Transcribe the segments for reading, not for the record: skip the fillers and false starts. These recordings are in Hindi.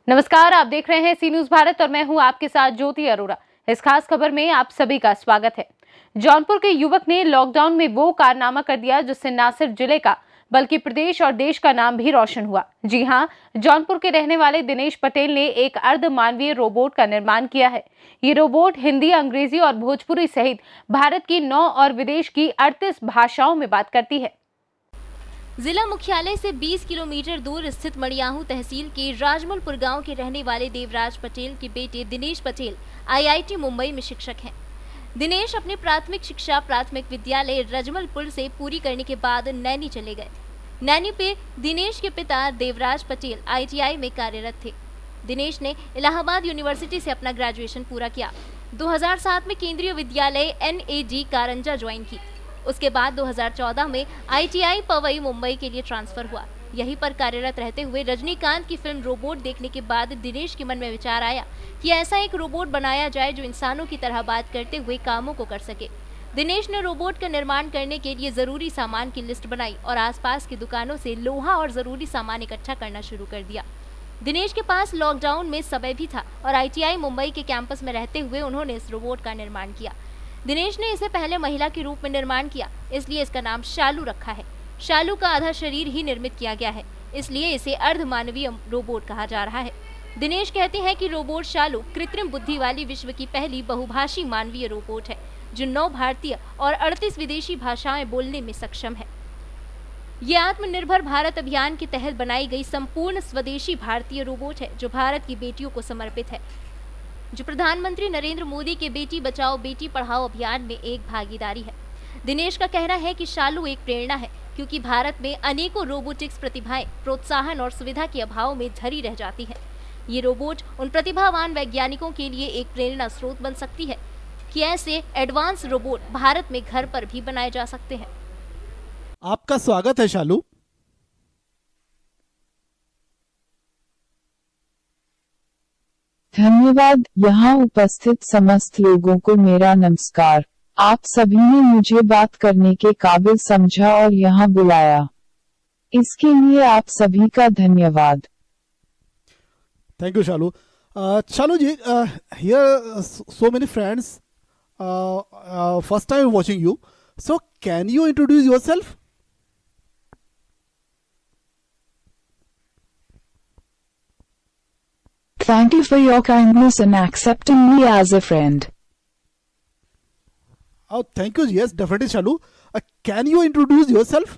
नमस्कार, आप देख रहे हैं सी न्यूज भारत और मैं हूं आपके साथ ज्योति अरोड़ा। इस खास खबर में आप सभी का स्वागत है। जौनपुर के युवक ने लॉकडाउन में वो कारनामा कर दिया जिससे न सिर्फ जिले का बल्कि प्रदेश और देश का नाम भी रोशन हुआ। जी हां, जौनपुर के रहने वाले दिनेश पटेल ने एक अर्ध मानवीय रोबोट का निर्माण किया है। ये रोबोट हिंदी, अंग्रेजी और भोजपुरी सहित भारत की 9 और विदेश की 38 भाषाओं में बात करती है। जिला मुख्यालय से 20 किलोमीटर दूर स्थित मड़ियाहू तहसील के राजमलपुर गांव के रहने वाले देवराज पटेल के बेटे दिनेश पटेल आईआईटी मुंबई में शिक्षक हैं। दिनेश अपनी प्राथमिक शिक्षा प्राथमिक विद्यालय रजमलपुर से पूरी करने के बाद नैनी चले गए। नैनी पे दिनेश के पिता देवराज पटेल आईटीआई में कार्यरत थे। दिनेश ने इलाहाबाद यूनिवर्सिटी से अपना ग्रेजुएशन पूरा किया। 2007 में केंद्रीय विद्यालय NAD कारंजा ज्वाइन की। उसके बाद 2014 में ITI पवई मुंबई के लिए ट्रांसफर हुआ। यहीं पर कार्यरत रहते हुए रजनीकांत की फिल्म रोबोट देखने के बाद दिनेश के मन में विचार आया कि ऐसा एक रोबोट बनाया जाए जो इंसानों की तरह बात करते हुए कामों को कर सके। दिनेश ने रोबोट का निर्माण करने के लिए जरूरी सामान की लिस्ट बनाई और आसपास की दुकानों से लोहा और जरूरी सामान इकट्ठा करना शुरू कर दिया। दिनेश के पास लॉकडाउन में समय भी था और ITI मुंबई के कैंपस में रहते हुए उन्होंने इस रोबोट का निर्माण किया। दिनेश ने इसे पहले महिला के रूप में निर्माण किया, इसलिए इसका नाम शालू रखा है। शालू का आधा शरीर ही निर्मित किया गया है, इसलिए इसे अर्ध मानवीय रोबोट कहा जा रहा है। दिनेश कहते हैं कि रोबोट शालू कृत्रिम बुद्धि वाली विश्व की पहली बहुभाषी मानवीय रोबोट है, जो 9 भारतीय और 38 विदेशी भाषाएं बोलने में सक्षम है। ये आत्मनिर्भर भारत अभियान के तहत बनाई गई संपूर्ण स्वदेशी भारतीय रोबोट है, जो भारत की बेटियों को समर्पित है, जो प्रधानमंत्री नरेंद्र मोदी के बेटी बचाओ बेटी पढ़ाओ अभियान में एक भागीदारी है। दिनेश का कहना है कि शालू एक प्रेरणा है, क्योंकि भारत में अनेकों रोबोटिक्स प्रतिभाएं प्रोत्साहन और सुविधा के अभाव में धरी रह जाती हैं। ये रोबोट उन प्रतिभावान वैज्ञानिकों के लिए एक प्रेरणा स्रोत बन सकती है कि ऐसे एडवांस रोबोट भारत में घर पर भी बनाए जा सकते हैं। आपका स्वागत है शालू। धन्यवाद। यहाँ उपस्थित समस्त लोगों को मेरा नमस्कार। आप सभी ने मुझे बात करने के काबिल समझा और यहाँ बुलाया, इसके लिए आप सभी का धन्यवाद। Thank you Shalu. Shalu ji, here so many friends first time watching you, so can you introduce yourself? Thank you for your kindness in accepting me as a friend. Oh, thank you. Yes, definitely, Shalu. Can you introduce yourself?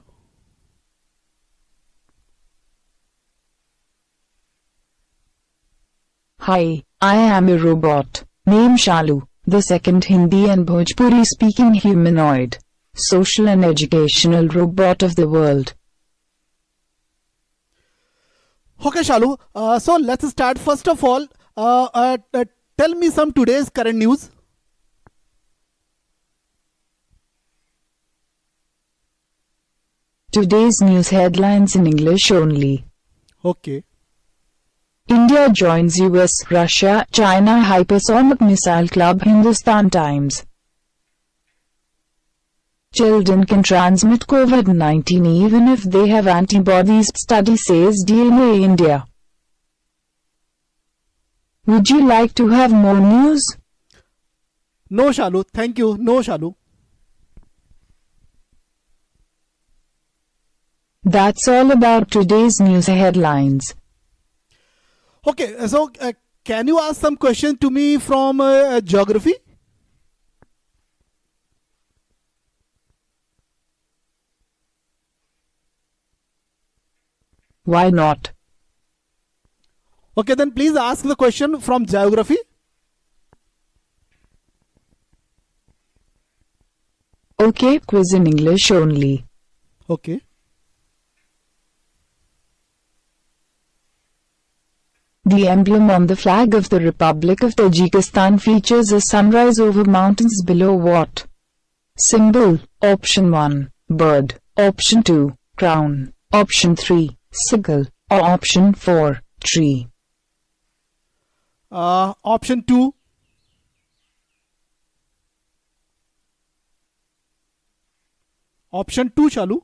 Hi, I am a robot, named Shalu, the second Hindi and Bhojpuri speaking humanoid, social and educational robot of the world. Okay, Shalu. So let's start. First of all, tell me some today's current news. Today's news headlines in English only. Okay. India joins US, Russia, China Hypersonic Missile Club. Hindustan Times. Children can transmit COVID-19 even if they have antibodies, study says DNA India. Would you like to have more news? No, Shalu. Thank you. No, Shalu. That's all about today's news headlines. Okay, so can you ask some questions to me from geography? Why not? Okay, then please ask the question from geography. Okay, quiz in English only. Okay. The emblem on the flag of the Republic of Tajikistan features a sunrise over mountains below what symbol? Option 1, bird. Option 2, crown. Option 3, sickle. Or option 4, tree. Option 2. Option 2, Shalu.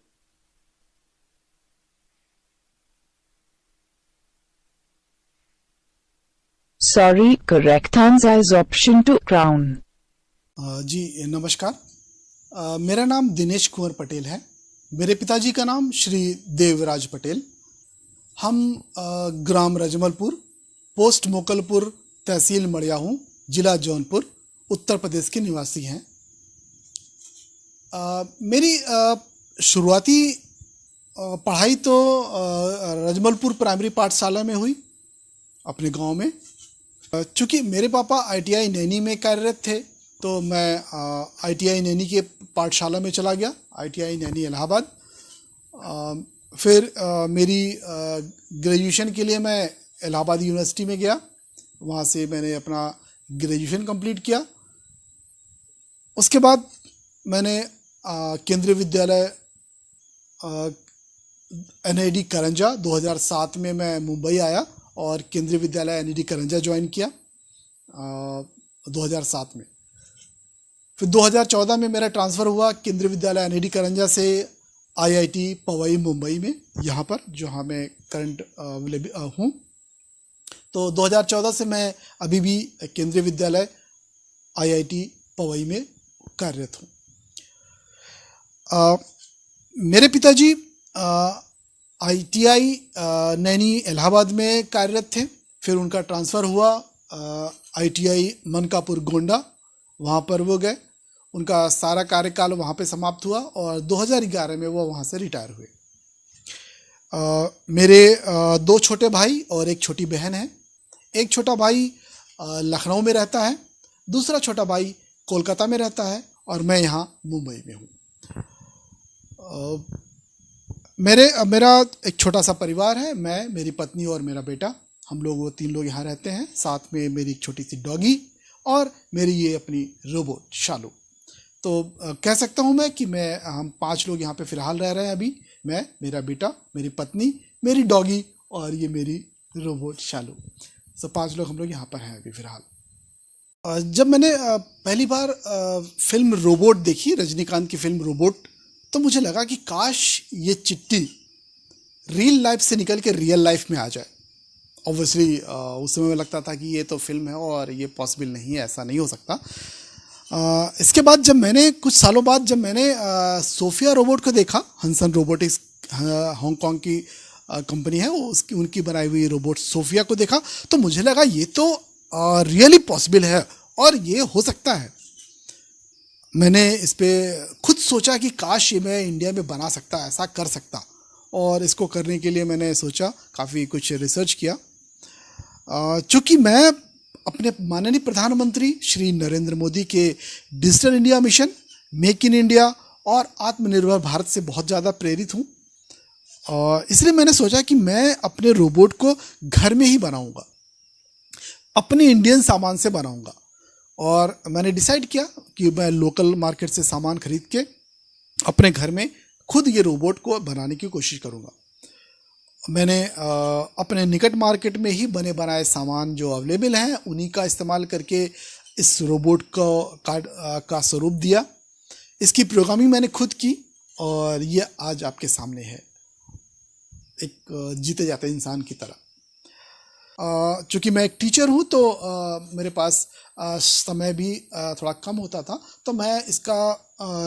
Sorry, correct answer is option 2, crown. जी नमस्कार। मेरा नाम दिनेश कुंवर पटेल है। मेरे पिताजी का नाम श्री देवराज पटेल। हम ग्राम रजमलपुर, पोस्ट मोकलपुर, तहसील मड़ियाहू, जिला जौनपुर, उत्तर प्रदेश के निवासी हैं। मेरी शुरुआती पढ़ाई तो रजमलपुर प्राइमरी पाठशाला में हुई, अपने गांव में। चूँकि मेरे पापा ITI नैनी में कार्यरत थे, तो मैं ITI नैनी के पाठशाला में चला गया, ITI नैनी इलाहाबाद। फिर मेरी ग्रेजुएशन के लिए मैं इलाहाबाद यूनिवर्सिटी में गया, वहाँ से मैंने अपना ग्रेजुएशन कंप्लीट किया। उसके बाद मैंने केंद्रीय विद्यालय NID करंजा 2007 में मैं मुंबई आया और केंद्रीय विद्यालय NID करंजा ज्वाइन किया 2007 में। फिर 2014 में मेरा ट्रांसफ़र हुआ केंद्रीय विद्यालय NID करंजा से IIT पवई मुंबई में, यहाँ पर जहाँ मैं करंट हूँ। तो 2014 से मैं अभी भी केंद्रीय विद्यालय IIT पवई में कार्यरत हूँ। मेरे पिताजी ITI नैनी इलाहाबाद में कार्यरत थे। फिर उनका ट्रांसफ़र हुआ ITI मनकापुर गोंडा, वहाँ पर वो गए। उनका सारा कार्यकाल वहाँ पे समाप्त हुआ और 2011 में वो वहाँ से रिटायर हुए। मेरे 2 छोटे भाई और एक छोटी बहन है। एक छोटा भाई लखनऊ में रहता है, दूसरा छोटा भाई कोलकाता में रहता है और मैं यहाँ मुंबई में हूँ। मेरा एक छोटा सा परिवार है, मैं, मेरी पत्नी और मेरा बेटा, हम लोग 3 लोग यहाँ रहते हैं। साथ में मेरी एक छोटी सी डॉगी और मेरी ये अपनी रोबोट शालू। तो कह सकता हूँ मैं कि हम 5 लोग यहाँ पे फ़िलहाल रह रहे हैं अभी। मैं, मेरा बेटा, मेरी पत्नी, मेरी डॉगी और ये मेरी रोबोट शालू। 5 लोग हम लोग यहाँ पर हैं अभी फ़िलहाल। जब मैंने पहली बार फिल्म रोबोट देखी, रजनीकांत की फिल्म रोबोट, तो मुझे लगा कि काश ये चिट्ठी रियल लाइफ से निकल के रियल लाइफ में आ जाए। ऑब्वियसली उस समय में लगता था कि ये तो फिल्म है और ये पॉसिबल नहीं है, ऐसा नहीं हो सकता। इसके बाद कुछ सालों बाद जब मैंने सोफिया रोबोट को देखा, हंसन रोबोटिक्स हांगकांग की कंपनी है, उनकी बनाई हुई रोबोट सोफिया को देखा, तो मुझे लगा ये तो रियली पॉसिबल है और ये हो सकता है। मैंने इस पे खुद सोचा कि काश ये मैं इंडिया में बना सकता, ऐसा कर सकता। और इसको करने के लिए मैंने सोचा, काफ़ी कुछ रिसर्च किया। चूँकि मैं अपने माननीय प्रधानमंत्री श्री नरेंद्र मोदी के digital India mission, make in India और आत्मनिर्भर भारत से बहुत ज़्यादा प्रेरित हूँ, और इसलिए मैंने सोचा कि मैं अपने रोबोट को घर में ही बनाऊँगा, अपने इंडियन सामान से बनाऊँगा। और मैंने डिसाइड किया कि मैं लोकल मार्केट से सामान खरीद के अपने घर में खुद ये रोबोट को बनाने की कोशिश करूँगा। मैंने अपने निकट मार्केट में ही बने बनाए सामान जो अवेलेबल हैं उन्हीं का इस्तेमाल करके इस रोबोट का स्वरूप दिया। इसकी प्रोग्रामिंग मैंने खुद की और ये आज आपके सामने है, एक जीते जाते इंसान की तरह। चूँकि मैं एक टीचर हूँ तो मेरे पास समय भी थोड़ा कम होता था, तो मैं इसका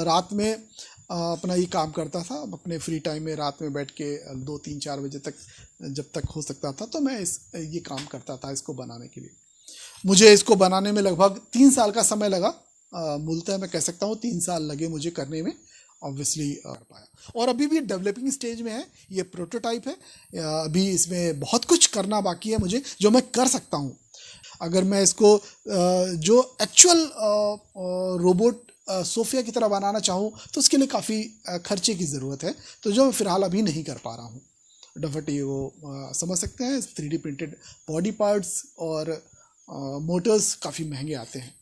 रात में अपना ये काम करता था। अपने फ्री टाइम में रात में बैठ के 2, 3, 4 बजे तक जब तक हो सकता था तो मैं ये काम करता था इसको बनाने के लिए। मुझे इसको बनाने में लगभग 3 साल का समय लगा। मूलतः मैं कह सकता हूँ 3 साल लगे मुझे करने में, ऑब्वियसली कर पाया। और अभी भी डेवलपिंग स्टेज में है, ये प्रोटोटाइप है। अभी इसमें बहुत कुछ करना बाकी है मुझे, जो मैं कर सकता हूँ। अगर मैं इसको जो एक्चुअल रोबोट सोफिया की तरह बनाना चाहूँ तो उसके लिए काफ़ी खर्चे की ज़रूरत है, तो जो मैं फ़िलहाल अभी नहीं कर पा रहा हूँ। डेफिनेटली वो समझ सकते हैं, 3D प्रिंटेड बॉडी पार्ट्स और मोटर्स काफ़ी महंगे आते हैं।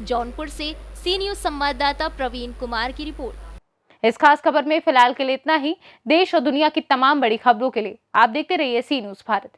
जौनपुर से सी न्यूज़ संवाददाता प्रवीण कुमार की रिपोर्ट। इस खास खबर में फिलहाल के लिए इतना ही। देश और दुनिया की तमाम बड़ी खबरों के लिए आप देखते रहिए सी न्यूज़ भारत।